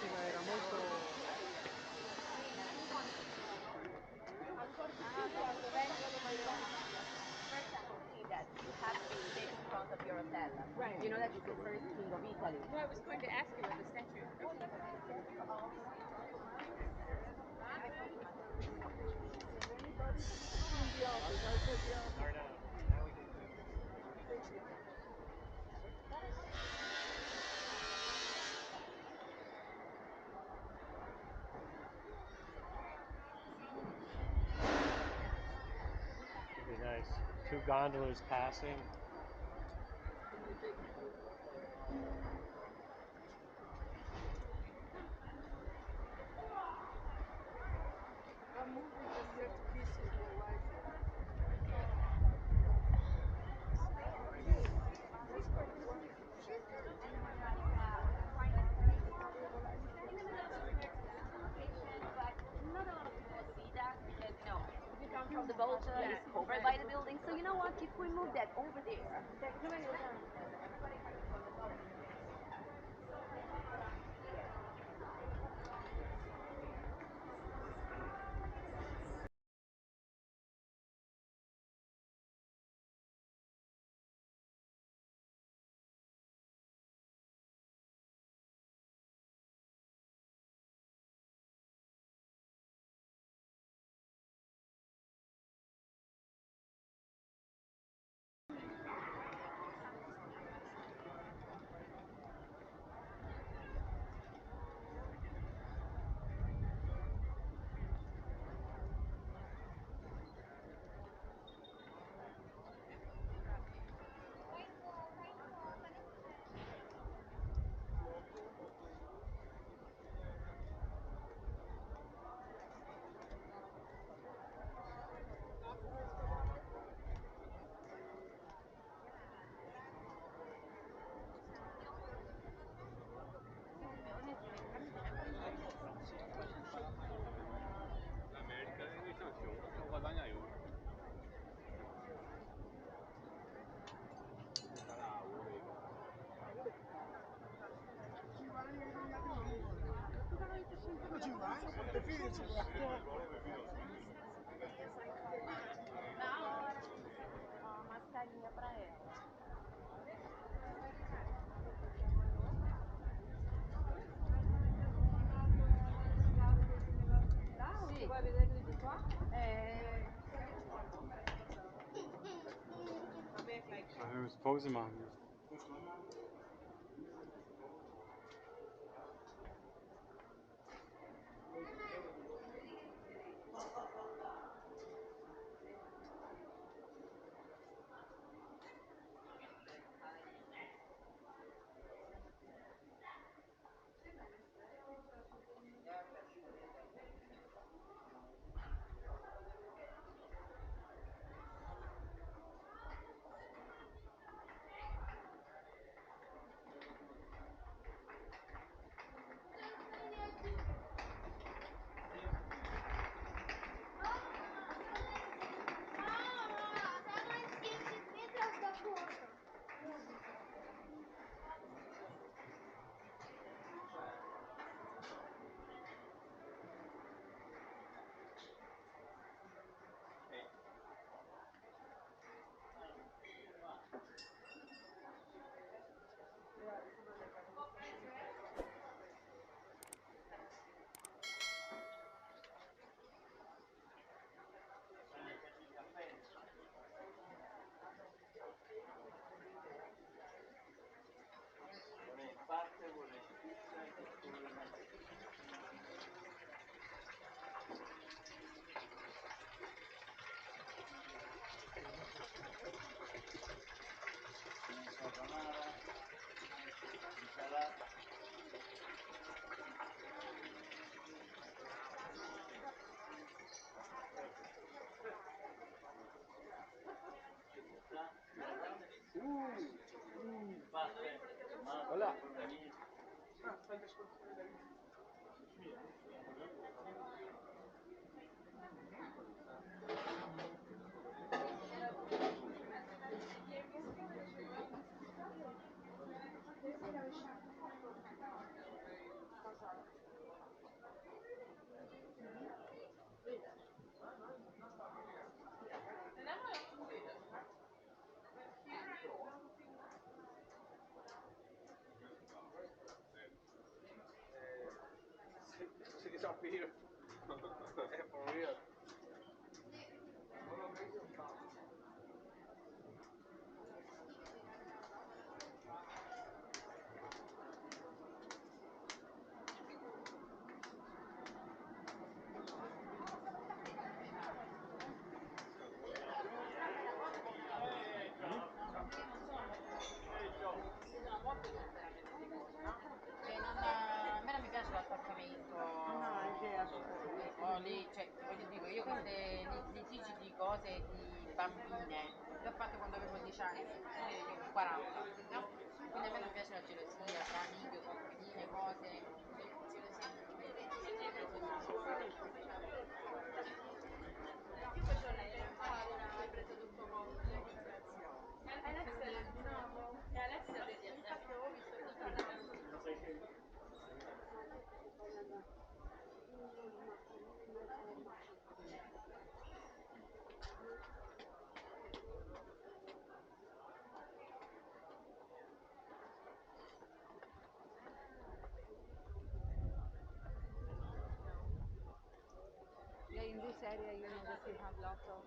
bellissima, era molto... Quando vengono mangiati. For example, see that you have to sit in front of your hotel. Right. You know that is the first king of Italy. No, I was going to ask you about the statue. Be nice. Two gondolas passing. Not a lot of people see that because, you know, if you come from the boat, it's covered by the building. So you know what? If we move that over there, mascarinha pra ela. Sì. Vuoi vedere di qua? Wir müssen Pause machen. real. For real. A me non mi piace l'attaccamento. Lì, cioè, voglio dire, io queste litigi di cose di bambine le ho fatte quando avevo 10 anni, io ho 40, no? Quindi a me non piace la gelosia tra amiche, coinquiline, cose. Hai preso tutto molto. E Alessia vedi, infatti avevo visto tutto. Yeah, in this area, you know that we have lots of.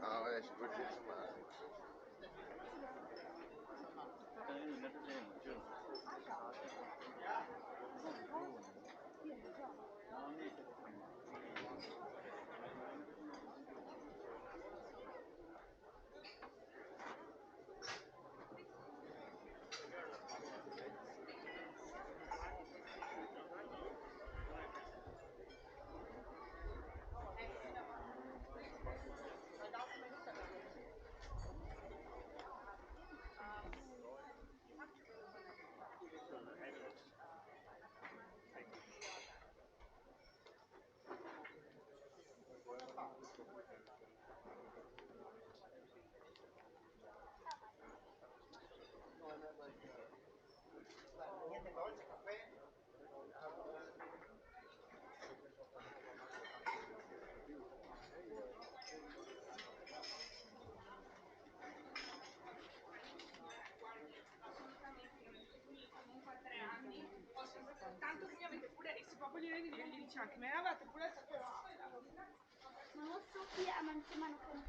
Ah, ouais, je peux le dire, Tanto che mi avete pure adesso proprio gli dice anche me l'avete pure Non lo so chi ha mangiato con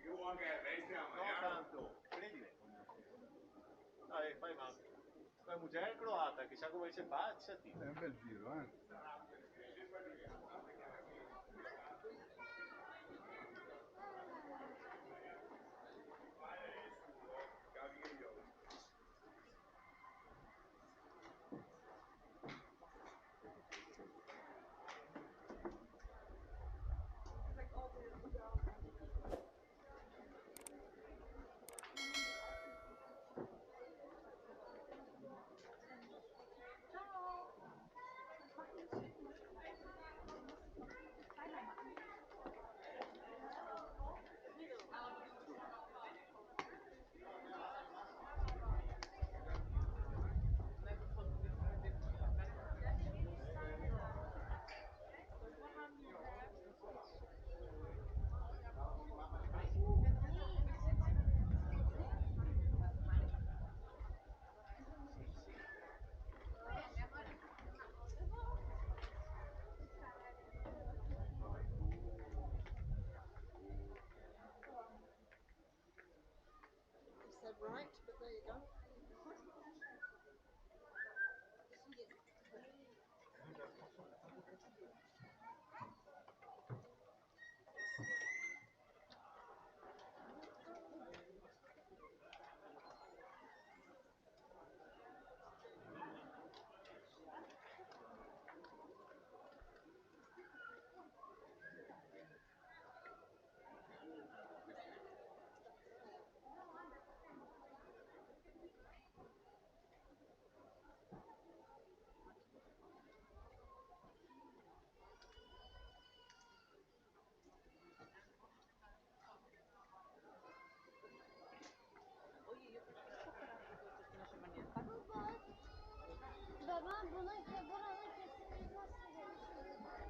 io anche a destra, No tanto, prendile. Fai ma la mujer croata, chissà come si faccia. È un bel giro, eh? Ciao! right, but there you go. Baba bunun buranın kesimini nasıl geçiyor?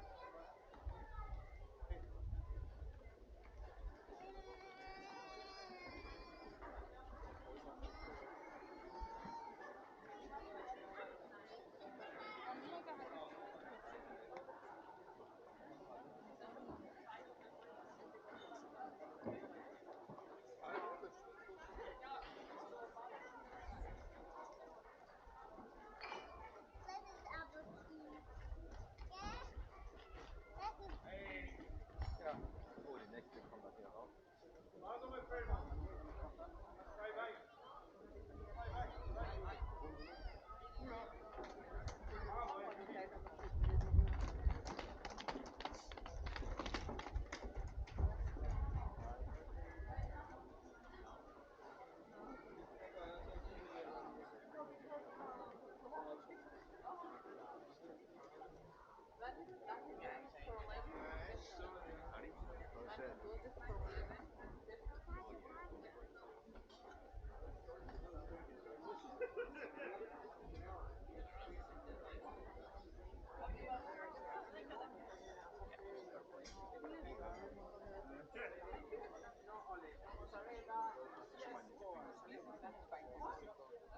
Dat is appeltje. Ja, dat is Ja. Oh, die nächste kommt nachher raus. Also mit Filmen. Vai, vai. Vai, vai, vai.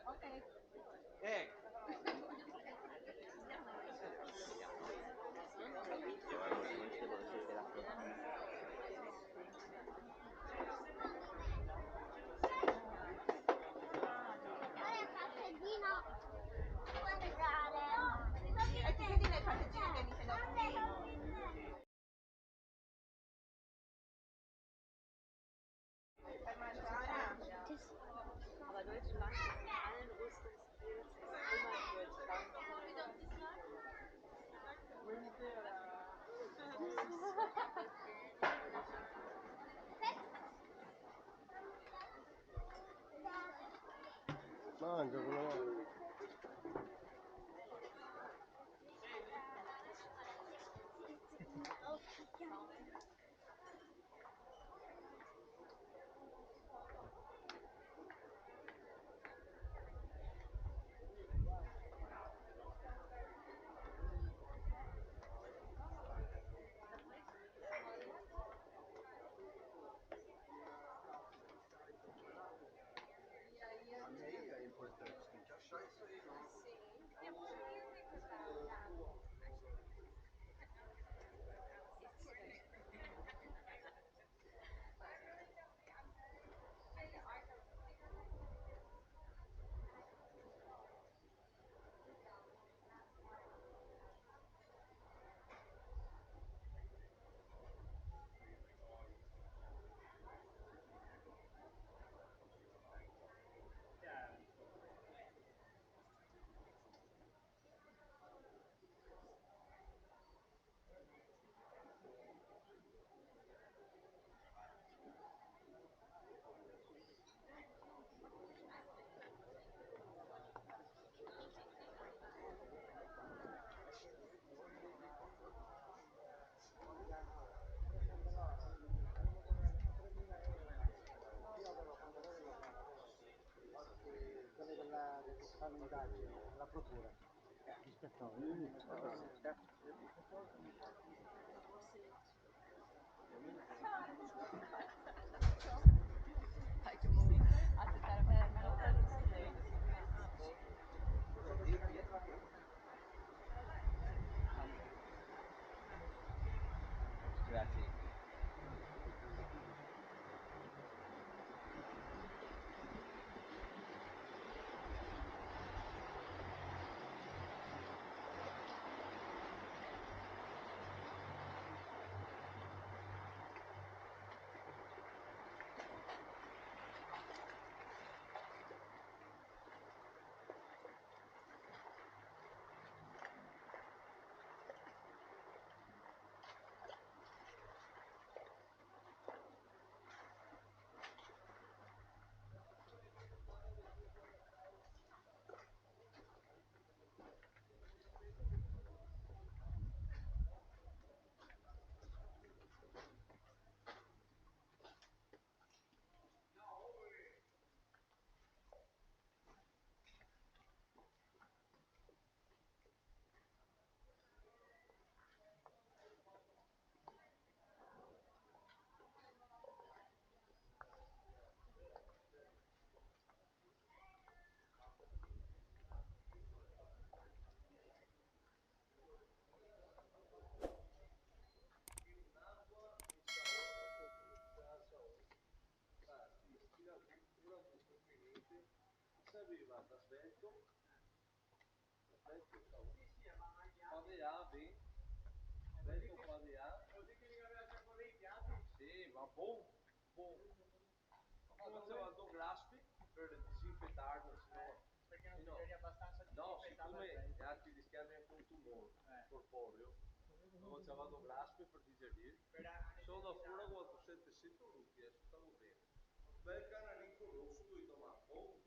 Okay. Ora il passeggino. Guardare. E ti vedi nel passeggino che mi sei dato qui? Per mangiare? Aber Deutschland in allen Rüstungsdeals ist immer Deutschland. Mangia con la mano. Quelle della fanno indagine, la procura. Ispettore. Grazie. arriva da svelto, stavo. Padea, bem, svelto padea. Sì, ma bom, bom. Quando você va do glaspi per disinfettarlo, Perché non bisogna abbastanza no, disinfettarla siccome bene. anche rischiami anche un tumore corporeo, quando você va do glaspi per digerir, solo fuori quando sente sinto lupi, stavo bene. Bel canarico rosso lui tomar bom,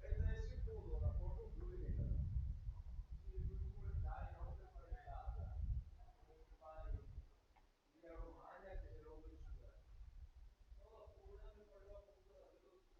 e da esse pulo la porta lui via Romagna che si rompe il sudare. Solo una mi parlò appunto da quello tutto.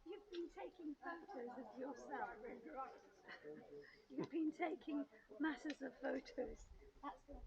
You've been taking photos of yourself. You've been taking masses of photos. That's good.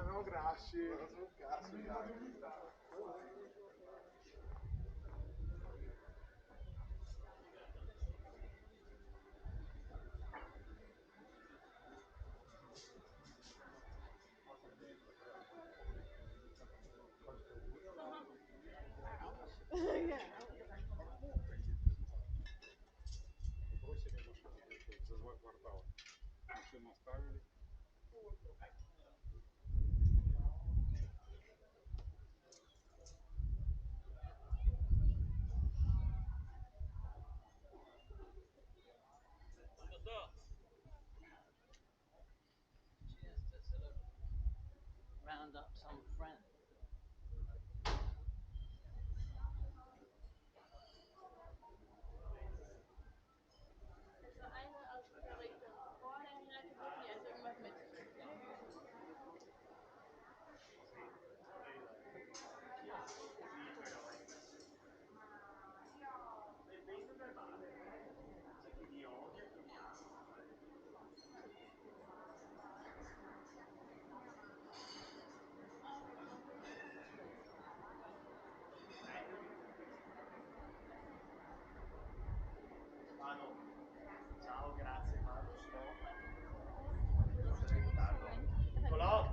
No, grazie, non sono un cazzo. За 2 квартала. Машину оставили. round up some friends. Also eine aus der Richtung. Vorne Renate Butni, also irgendwas mit. Vado. Ciao, grazie, vado, sto. Nicolò!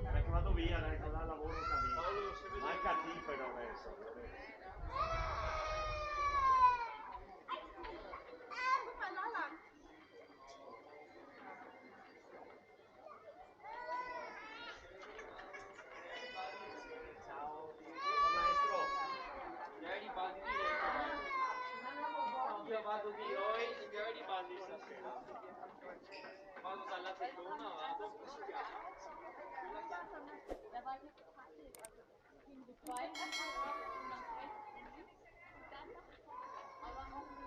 Dai che vado via, dai, non ha lavoro capito. Manca Tifero adesso. Ciao, maestro. Ieri balli di io vado di noi, ieri balli stasera. Vado dalla Tetona, vado, come si chiama? Quella che Da war hier Patrick, also ging die zwei nach rechts und links und dann nach vorne. Aber auch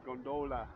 gondola.